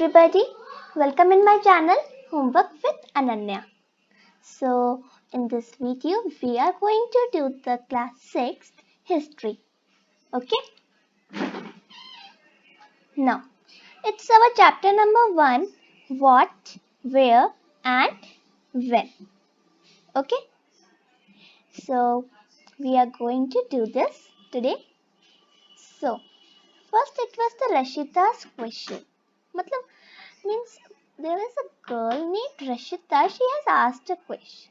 everybody, welcome in my channel Homework with Ananya. So in this video we are going to do the class 6 history. Okay, now it's our chapter number 1, what, where and when. Okay, so we are going to do this today. So first it was the Rashita's question. Matlab, means there is a girl named Rashita. She has asked a question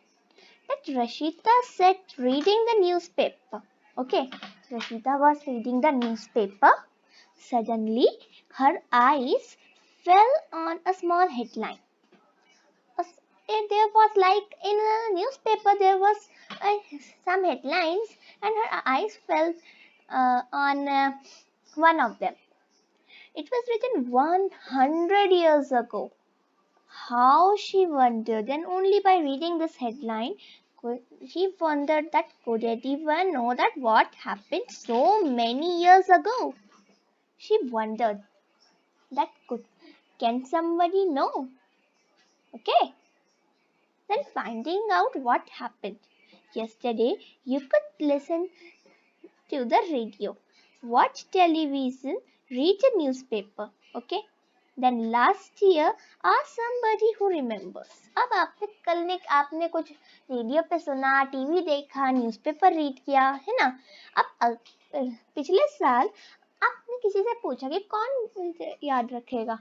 that Rashita sat reading the newspaper. Okay, Rashita was reading the newspaper. Suddenly, her eyes fell on a small headline. There was like in a newspaper there was some headlines, and her eyes fell on one of them. It was written 100 years ago. How she wondered, and only by reading this headline, she wondered that could anyone know that what happened so many years ago? She wondered that can somebody know? Okay, then finding out what happened. Yesterday, you could listen to the radio, watch television, read a newspaper. Okay, then last year ask somebody who remembers. अब आपने कुछ radio पे सुना, TV देखा, newspaper read किया, है ना? अब पिछले साल आपने किसी से पूछा कि कौन याद रखेगा?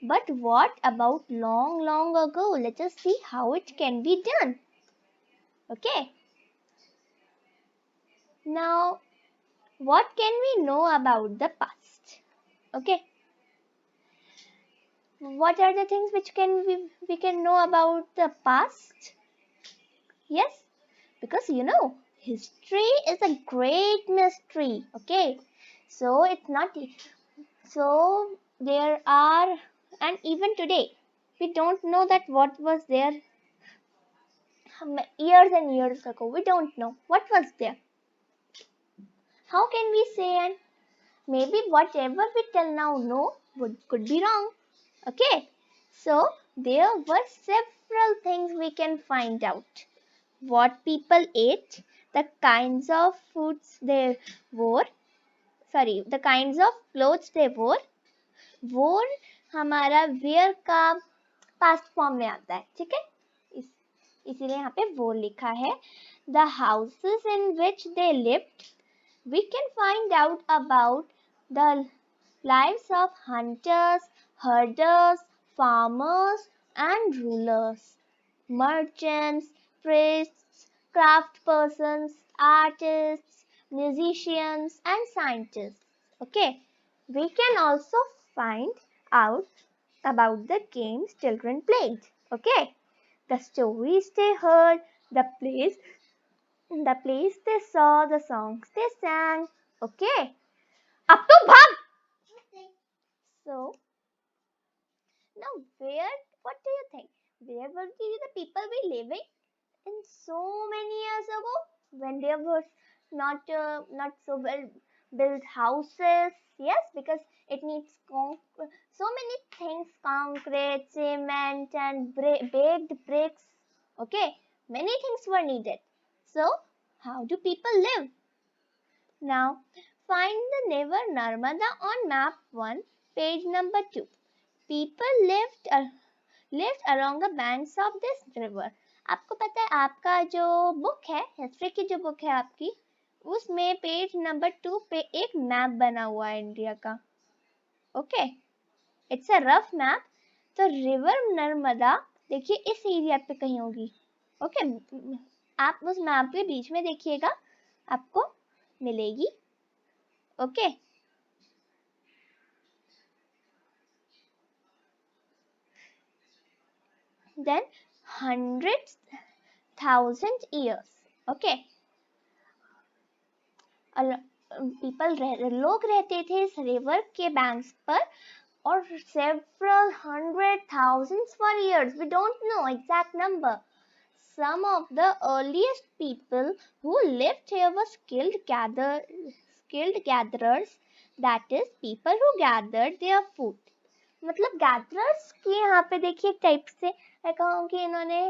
But what about long ago? Let us see how it can be done. Okay. Now, what can we know about the past? Okay. What are the things which we can know about the past? Yes, because history is a great mystery. Okay, so it's not so there are, and even today we don't know that what was there years and years ago. We don't know what was there. How can we say? And maybe whatever we till now know could be wrong. Okay, so there were several things we can find out. What people ate, the kinds of foods they wore, the kinds of clothes they wore. Wore हमारा wear का past form में आता है, ठीक है? इसीलिए यहाँ पे वो लिखा है. The houses in which they lived. We can find out about the lives of hunters, herders, farmers and rulers, merchants, priests, craft persons, artists, musicians and scientists. Okay, we can also find out about the games children played. Okay, the stories they heard, the plays they saw, the songs they sang. Okay, up to bhag. So now what do you think? Where were the people be living in so many years ago when there was not so well built houses? Yes, because it needs so many things: concrete, cement, and baked bricks. Okay, many things were needed. So how do people live? Now find the river Narmada on map 1, page number 2. People lived along the banks of this river. आपको पता है आपका जो book है, history की जो book है आपकी, उसमें पेज नंबर 2 पे एक मैप बना हुआ है इंडिया का. Okay, it's a rough map. तो रिवर नर्मदा देखिए इस एरिया पे कहीं होगी. ओके, आप उस मैप के बीच में देखिएगा, आपको मिलेगी. Okay, then hundreds thousand years. Okay, लोग रहते थे इस रिवर के बैंक्स पर और several hundred thousands for years. We don't know exact number. Some of the earliest people who lived here were skilled gatherers, that is, people who gathered their food. मतलब gatherers की यहाँ पे देखिए type से मैं कहूँ कि इन्होंने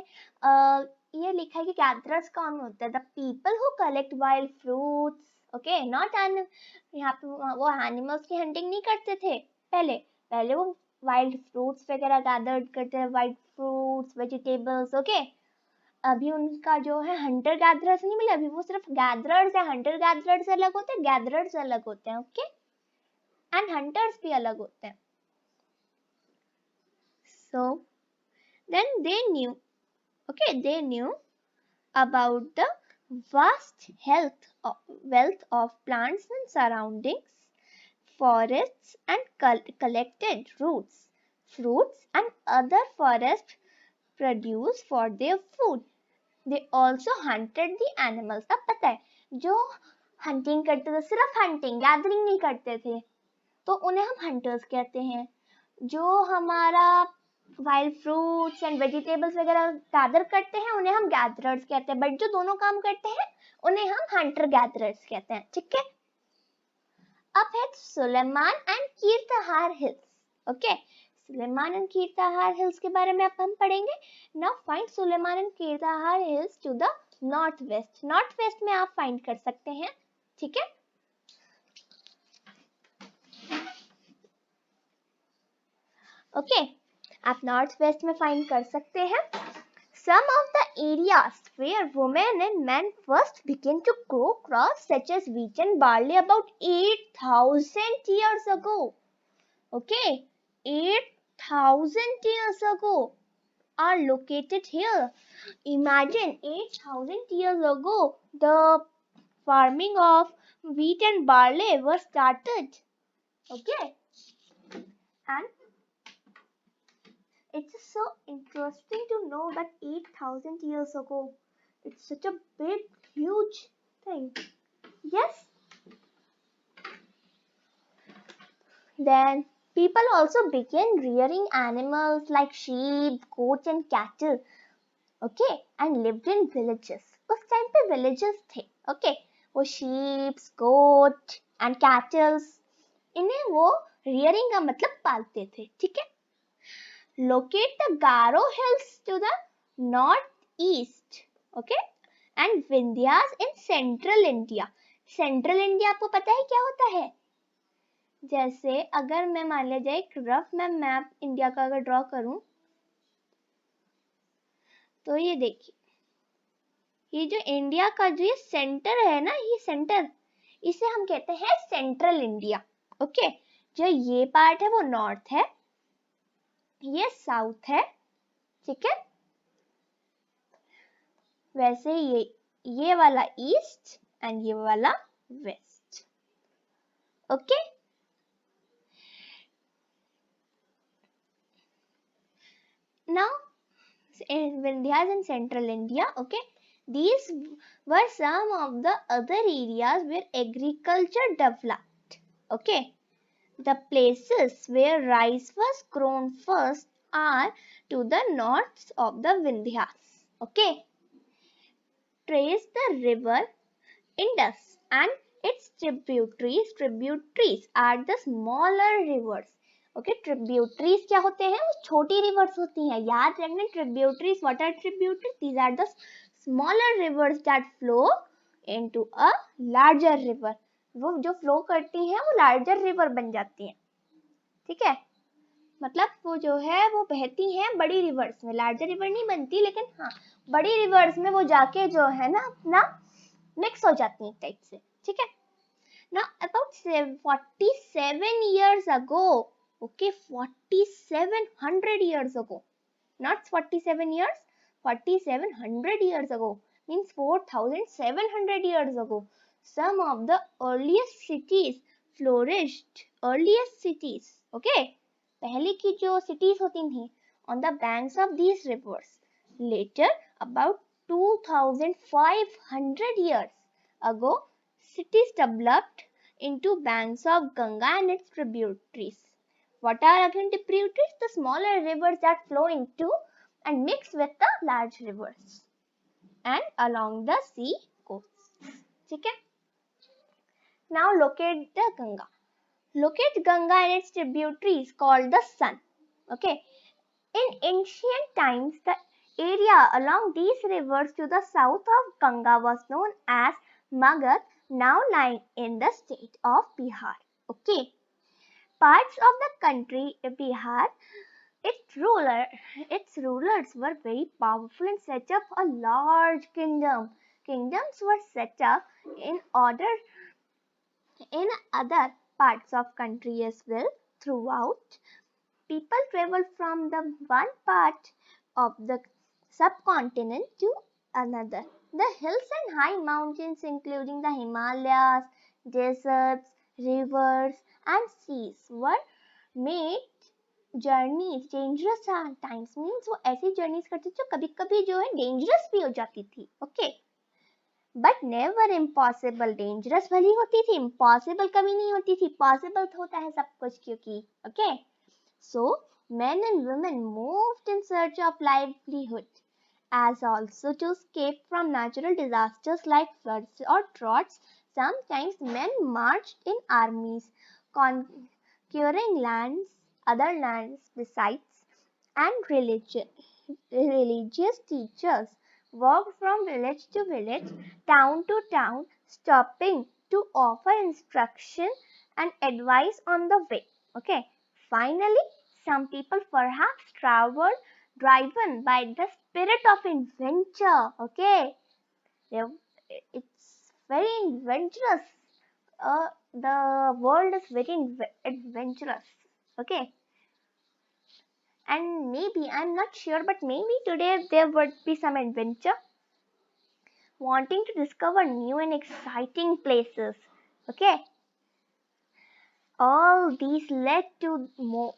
ये लिखा है कि गैदरर्स कौन होता है, the people who collect wild fruits, okay, not an, यहाँ पे वो एनिमल्स की हंटिंग नहीं करते थे पहले, पहले वो वाइल्ड फ्रूट्स वगैरह गैदर करते हैं, वाइल्ड फ्रूट्स वेजिटेबल्स, ओके। अभी उनका जो है हंटर गैदरर्स नहीं मिला, अभी वो सिर्फ गैदरर्स है, हंटर गैदरर्स अलग होते हैं, गैदरर्स अलग होते हैं, ओके, एंड हंटर्स भी अलग होते हैं। So then they knew, okay, they knew about the vast wealth of plants and surroundings, forests, and collected roots, fruits, and other forest produce for their food. They also hunted the animals. अब पता है जो hunting करते थे, सिर्फ hunting, gathering नहीं करते थे, तो उन्हें हम हंटर्स कहते हैं। जो हमारा वाइल्ड फ्रूट्स एंड वेजिटेबल्स वगैरह गैदर करते हैं उन्हें हम गैदरर्स कहते हैं, बट जो दोनों काम करते हैं उन्हें हम हंटर गैदरर्स कहते हैं, ठीक है। अब है Sulaiman and Kirthar hills, okay, Sulaiman and Kirthar hills के बारे में अब हम पढ़ेंगे। Now find Sulaiman and Kirthar hills to the north west, north west में आप फाइंड कर सकते हैं, ठीक है। ओके, आप नॉर्थ वेस्ट में फाइंड कर सकते हैं। Some of the areas where women and men first began to grow crops such as wheat and barley about 8,000 years ago. Okay, 8,000 years ago are located here. Imagine 8,000 years ago the farming of wheat and barley was started. Okay, and it's so interesting to know that 8,000 years ago, it's such a big, huge thing. Yes. Then people also began rearing animals like sheep, goats and cattle. Okay, and lived in villages. उस time पे villages थे. Okay, वो sheep, goat and cattle, इन्हें वो rearing का मतलब पालते थे, ठीक है। Locate the Garo hills to the northeast, okay, and Vindhyas in central India. Central India आपको पता है क्या होता है? जैसे अगर मैं मान लिया जाए एक रफ मैं मैप इंडिया का अगर ड्रॉ करूं, तो ये देखिए, ये जो इंडिया का जो ये सेंटर है ना, ये सेंटर, इसे हम कहते हैं सेंट्रल इंडिया, ओके। जो ये पार्ट है वो नॉर्थ है, ये साउथ है, ठीक है। वैसे ये वाला ईस्ट एंड ये वाला west, okay. Now in Vindhyas in central India, okay, these were some of the other areas where agriculture developed, okay. The places where rice was grown first are to the north of the Vindhyas, okay. Trace the river Indus and its tributaries are the smaller rivers, okay. Tributaries क्या होते हैं? वो छोटी rivers होती हैं, याद रखना। Tributaries, what are tributaries? These are the smaller rivers that flow into a larger river. वो जो flow करती हैं वो larger river बन जाती हैं, ठीक है। मतलब वो जो है वो बहती हैं बड़ी रिवर्स में, लार्जर रिवर नहीं बनती, लेकिन हाँ बड़ी रिवर्स में वो जाके जो है ना अपना मिक्स हो जाती है टाइप से, ठीक है। Now about 47 years ago, okay, 4700 years ago, not 47 years, 4700 years ago means 4700 years ago, some of the earliest cities flourished, earliest cities, okay, पहले की जो cities होती थी on the banks of these rivers. Later, about 2500 years ago, cities developed into banks of Ganga and its tributaries. What are again tributaries? The smaller rivers that flow into and mix with the large rivers and along the sea coasts. ठीक है? Now locate the Ganga. Look at Ganga and its tributaries called the Sun. Okay. In ancient times, the area along these rivers to the south of Ganga was known as Magad, now lying in the state of Bihar. Okay. Parts of the country Bihar, its rulers were very powerful and set up a large kingdom. Kingdoms were set up in order in other parts of country as well. Throughout, people travel from the one part of the subcontinent to another. The hills and high mountains, including the Himalayas, deserts, rivers, and seas, were made journeys dangerous times means वो ऐसी journeys करती थी जो कभी कभी जो है dangerous भी हो जाती थी okay but never impossible dangerous भली होती थी इम्पॉसिबल कभी नहीं होती थी पॉसिबल होता है सब कुछ क्योंकि okay so men and women moved in search of livelihood as also to escape from natural disasters like floods or droughts. Sometimes men marched in armies, conquering other lands besides, and religious teachers walked from village to village, town to town, stopping to offer instruction and advice on the way. Okay. Finally, some people perhaps traveled driven by the spirit of adventure. Okay. It's very adventurous. The world is very adventurous. Okay. And maybe, I'm not sure, but maybe today there would be some adventure. Wanting to discover new and exciting places. Okay. All these led to more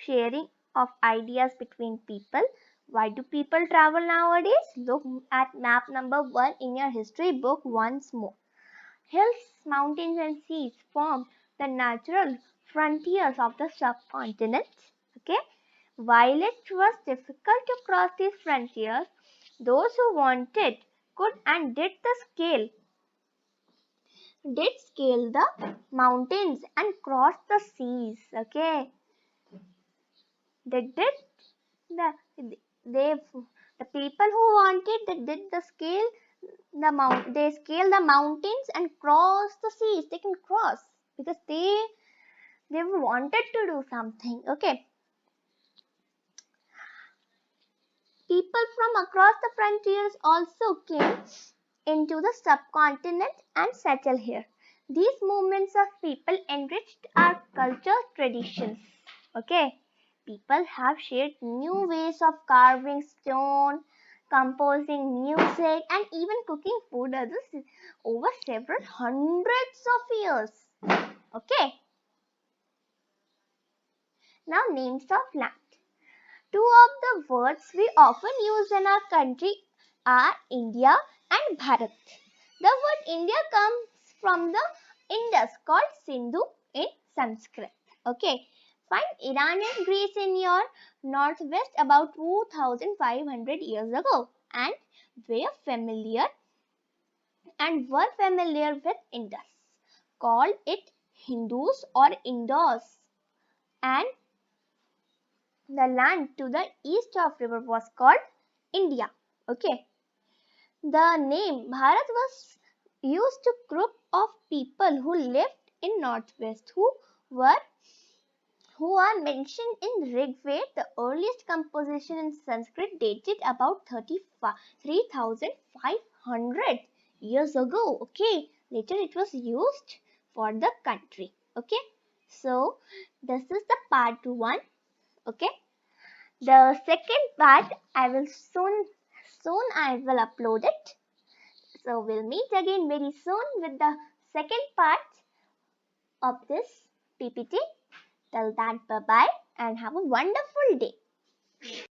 sharing of ideas between people. Why do people travel nowadays? Look at map number 1 in your history book once more. Hills, mountains, and seas form the natural frontiers of the subcontinent. Okay? While it was difficult to cross these frontiers, those who wanted could and did scale the mountains and cross the seas. Okay? They did the they the people who wanted they did they scale the mountains and cross the seas. They can cross because they wanted to do something. Okay. People from across the frontiers also came into the subcontinent and settled here. These movements of people enriched our culture traditions. Okay. People have shared new ways of carving stone, composing music, and even cooking food over several hundreds of years. Okay. Now, names of land. Two of the words we often use in our country are India and Bharat. The word India comes from the Indus called Sindhu in Sanskrit. Okay. Find Iran and Greece in your northwest about 2500 years ago and were familiar with Indus. Called it Hindus or Indus, and the land to the east of river was called India. Okay. The name Bharat was used to group of people who lived in northwest who are mentioned in Rig Veda. The earliest composition in Sanskrit dated about 3,500 years ago. Okay. Later it was used for the country. Okay. So this is the part 1. Okay. The second part I will soon I will upload it. So we'll meet again very soon with the second part of this PPT. Till that, bye bye and have a wonderful day.